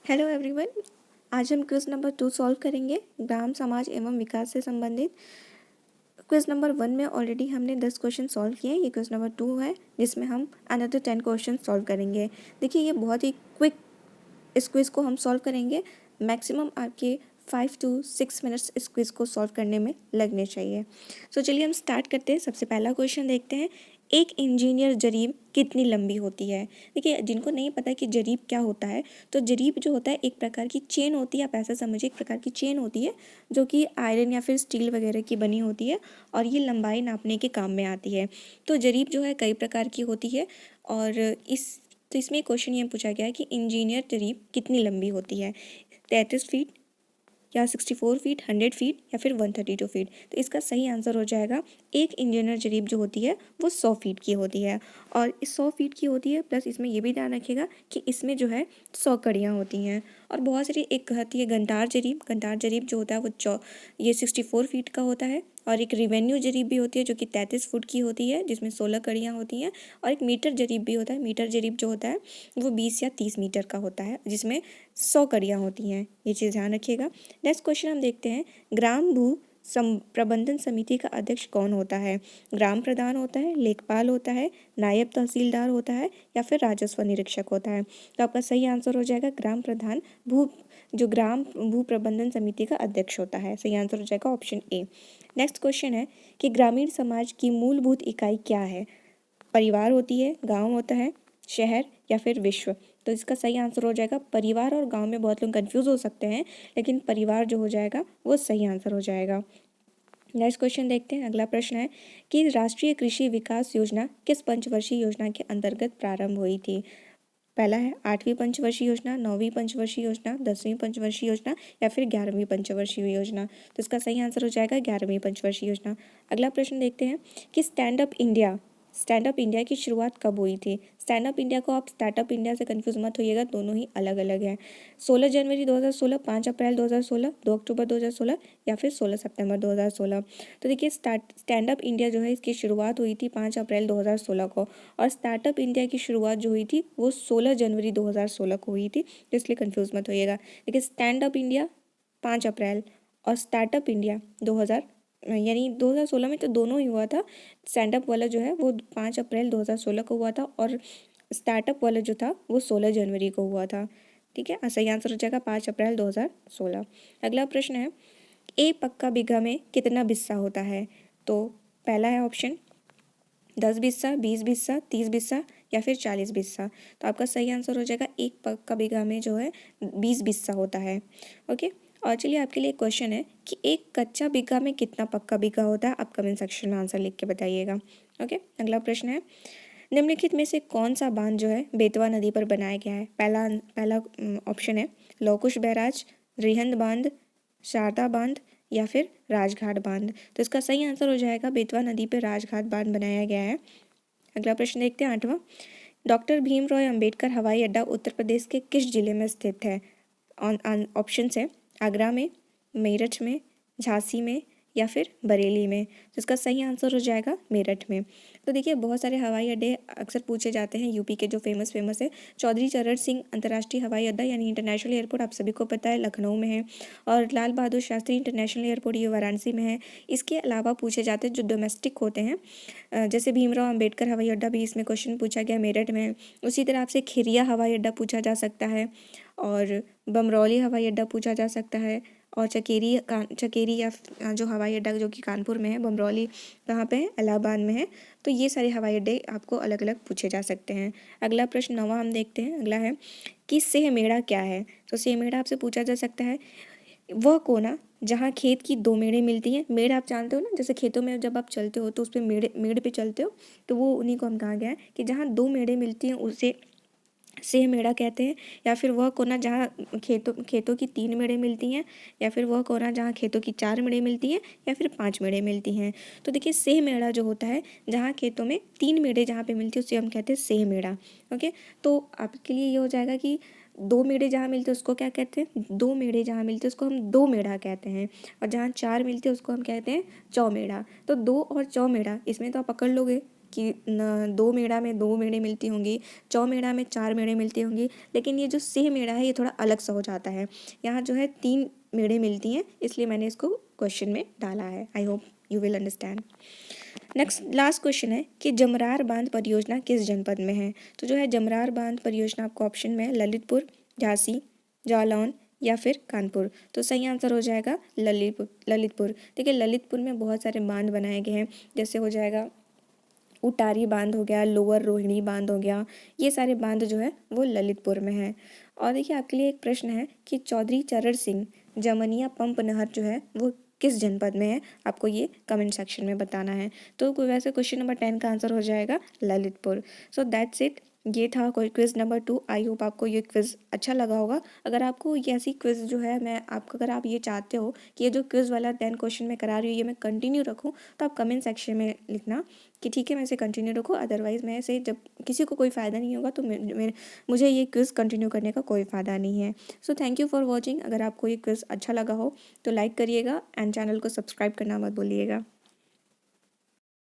Hello everyone. आज हम quiz number 2 solve करेंगे ग्राम समाज एवं विकास से संबंधित। क्विज नंबर 1 में ऑलरेडी हमने 10 क्वेश्चन सॉल्व किए हैं। ये क्विज नंबर 2 है जिसमें हम अनदर 10 क्वेश्चन सॉल्व करेंगे। देखिए ये बहुत ही क्विक इस क्विज को हम सॉल्व करेंगे। मैक्सिमम आपके 5 to 6 मिनट्स इस क्विज को सॉल्व करने में लगने चाहिए। चलिए हम स्टार्ट करते हैं। सबसे पहला क्वेश्चन देखते हैं, एक इंजीनियर जरीब कितनी लंबी होती है। देखिए जिनको नहीं पता कि जरीब क्या होता है, तो जरीब जो होता है एक प्रकार की चेन होती है। आप ऐसा समझिए, एक प्रकार की चेन होती है जो कि आयरन या फिर स्टील वगैरह की बनी होती है और ये लंबाई नापने के काम में आती है। तो जरीब जो है कई प्रकार की होती है और इसमें क्वेश्चन ये पूछा गया है कि इंजीनियर जरीब कितनी लंबी होती है, 33 फीट या 64 फीट, 100 फीट या फिर 132 फीट। तो इसका सही आंसर हो जाएगा, एक इंजीनियर जरीब जो होती है वो 100 फीट की होती है और इस 100 फीट की होती है। प्लस इसमें ये भी ध्यान रखिएगा कि इसमें जो है 100 कड़ियाँ होती हैं। और बहुत सारी एक होती है गंटार जरीब। गंटार जरीब जो होता है वो ये 64 फीट का होता है। और एक रिवेन्यू जरीब भी होती है जो कि 33 फुट की होती है, जिसमें 16 कड़ियाँ होती हैं। और एक मीटर जरीब भी होता है। मीटर जरीब जो होता है वो 20 या 30 मीटर का होता है, जिसमें 100 कड़ियाँ होती हैं। ये चीज़ ध्यान रखिएगा। नेक्स्ट क्वेश्चन हम देखते हैं, ग्राम भू प्रबंधन समिति का अध्यक्ष कौन होता है। ग्राम प्रधान होता है, लेखपाल होता है, नायब तहसीलदार होता है या फिर राजस्व निरीक्षक होता है। तो आपका सही आंसर हो जाएगा ग्राम प्रधान ग्राम भू प्रबंधन समिति का अध्यक्ष होता है। सही आंसर हो जाएगा ऑप्शन ए। नेक्स्ट क्वेश्चन है कि ग्रामीण समाज की मूलभूत इकाई क्या है। परिवार होती है, गांव होता है, शहर या फिर विश्व। तो इसका सही आंसर हो जाएगा परिवार। और गांव में बहुत लोग कंफ्यूज हो सकते हैं, लेकिन परिवार जो हो जाएगा वो सही आंसर हो जाएगा। नेक्स्ट क्वेश्चन देखते हैं। अगला प्रश्न है कि राष्ट्रीय कृषि विकास योजना किस पंचवर्षीय योजना के अंतर्गत प्रारंभ हुई थी। पहला है 8वीं पंचवर्षीय योजना, 9वीं पंचवर्षीय योजना, 10वीं पंचवर्षीय योजना या फिर 11वीं पंचवर्षीय योजना। तो इसका सही आंसर हो जाएगा 11वीं पंचवर्षीय योजना। अगला प्रश्न देखते हैं कि स्टैंड अप इंडिया की शुरुआत कब हुई थी। स्टैंड अप इंडिया को आप स्टार्टअप इंडिया से कंफ्यूज मत होइएगा, दोनों ही अलग अलग हैं। 16 जनवरी 2016, 5 अप्रैल 2016, 2 अक्टूबर 2016 या फिर 16 सितंबर 2016। तो देखिए स्टैंड अप इंडिया जो है इसकी शुरुआत हुई थी 5 अप्रैल 2016 को, और स्टार्टअप इंडिया की शुरुआत जो हुई थी वो 16 जनवरी 2016 को हुई थी। तो इसलिए कंफ्यूज मत होइएगा। देखिए स्टैंड अप इंडिया 5 अप्रैल और स्टार्टअप इंडिया 2000 यानी 2016 में तो दोनों ही हुआ था। स्टैंड अप वाला जो है वो 5 अप्रैल 2016 को हुआ था और स्टार्टअप वाला जो था वो 16 जनवरी को हुआ था। ठीक है, सही आंसर हो जाएगा 5 अप्रैल 2016। अगला प्रश्न है, एक पक्का बीघा में कितना बिस्सा होता है। तो पहला है ऑप्शन 10 बिस्सा, 20 बिस्सा, 30 बिस्सा या फिर 40 बिस्सा। तो आपका सही आंसर हो जाएगा एक पक्का बीघा में जो है 20 बिस्सा होता है। ओके, और चलिए आपके लिए क्वेश्चन है कि एक कच्चा बीघा में कितना पक्का बीघा होता है। आप कमेंट सेक्शन में आंसर लिख के बताइएगा। ओके, अगला प्रश्न है, निम्नलिखित में से कौन सा बांध जो है बेतवा नदी पर बनाया गया है। पहला ऑप्शन है लवकुश बैराज, रिहंद बांध, शारदा बांध या फिर राजघाट बांध। तो इसका सही आंसर हो जाएगा बेतवा नदी पर राजघाट बांध बनाया गया है। अगला प्रश्न देखते हैं 8वां, डॉक्टर भीमराव अंबेडकर हवाई अड्डा उत्तर प्रदेश के किस जिले में स्थित है। ऑप्शन है आगरा में, मेरठ में, झांसी में या फिर बरेली में। तो इसका सही आंसर हो जाएगा मेरठ में। तो देखिए बहुत सारे हवाई अड्डे अक्सर पूछे जाते हैं। यूपी के जो फेमस है चौधरी चरण सिंह अंतर्राष्ट्रीय हवाई अड्डा यानी इंटरनेशनल एयरपोर्ट, आप सभी को पता है लखनऊ में है। और लाल बहादुर शास्त्री इंटरनेशनल एयरपोर्ट ये वाराणसी में है। इसके अलावा पूछे जाते हैं जो डोमेस्टिक होते हैं, जैसे भीमराव अंबेडकर हवाई अड्डा भी इसमें क्वेश्चन पूछा गया मेरठ में। उसी तरह आपसे खिरिया हवाई अड्डा पूछा जा सकता है और बमरौली हवाई अड्डा पूछा जा सकता है। और चकेरी या जो हवाई अड्डा जो कि कानपुर में है, बमरौली कहाँ पे है, इलाहाबाद में है। तो ये सारे हवाई अड्डे आपको अलग अलग पूछे जा सकते हैं। अगला प्रश्न 9वां हम देखते हैं। अगला है कि सेह मेड़ा क्या है। तो सेह मेड़ा आपसे पूछा जा सकता है वह कोना जहाँ खेत की दो मेड़ें मिलती हैं। मेड़ आप जानते हो ना, जैसे खेतों में जब आप चलते हो तो उस पर मेड़ पे चलते हो, तो वो उन्हीं को हम कहा गया है कि जहाँ दो मेड़ें मिलती हैं उसे सेह मेड़ा कहते हैं। या फिर वह कोना जहाँ खेतों की 3 मेड़ें मिलती हैं, या फिर वह कोना जहाँ खेतों की 4 मेड़ें मिलती हैं या फिर 5 मेड़ें मिलती हैं। तो देखिए सेह मेड़ा जो होता है जहाँ खेतों में 3 मेड़ें जहाँ पे मिलती है उसे हम कहते हैं सेह मेड़ा। ओके, तो आपके लिए ये हो जाएगा कि 2 मेड़े जहाँ मिलते हैं उसको क्या कहते हैं, 2 मेड़े जहाँ मिलते हैं उसको हम 2 मेड़ा कहते हैं। और जहाँ 4 मिलते हैं उसको हम कहते हैं चौमेड़ा। तो 2 और चौमेड़ा इसमें तो आप पकड़ लोगे कि दो मेड़ा में दो मेड़े मिलती होंगी, चौमेड़ा में चार मेड़े मिलती होंगी, लेकिन ये जो सेह मेड़ा है ये थोड़ा अलग सा हो जाता है। यहाँ जो है 3 मेड़े मिलती हैं, इसलिए मैंने इसको क्वेश्चन में डाला है। I hope you will understand. Next last question है कि जमरार बांध परियोजना किस जनपद में है। तो जो है जमरार बांध परियोजना आपको ऑप्शन में है ललितपुर, झांसी, जालौन या फिर कानपुर। तो सही आंसर हो जाएगा ललितपुर। देखिए ललितपुर में बहुत सारे बांध बनाए गए हैं, जैसे हो जाएगा उटारी बांध हो गया, लोअर रोहिणी बांध हो गया, ये सारे बांध जो है वो ललितपुर में है। और देखिए आपके लिए एक प्रश्न है कि चौधरी चरण सिंह जमनिया पंप नहर जो है वो किस जनपद में है, आपको ये कमेंट सेक्शन में बताना है। तो वैसे क्वेश्चन नंबर 10 का आंसर हो जाएगा ललितपुर। सो दैट्स इट, ये था क्विज़ नंबर 2। आई होप आपको ये क्विज़ अच्छा लगा होगा। अगर आपको ये ऐसी क्विज़ जो है मैं आपको, अगर आप ये चाहते हो कि ये जो क्विज़ वाला 10 क्वेश्चन मैं करा रही हूँ ये मैं कंटिन्यू रखूँ, तो आप कमेंट सेक्शन में लिखना कि ठीक है मैं इसे कंटिन्यू रखूँ। अदरवाइज़ मैं इसे, जब किसी को कोई फ़ायदा नहीं होगा तो मुझे ये क्विज़ कंटिन्यू करने का कोई फ़ायदा नहीं है। So thank you for watching. अगर आपको ये क्विज़ अच्छा लगा हो तो लाइक करिएगा एंड चैनल को सब्सक्राइब करना मत भूलिएगा।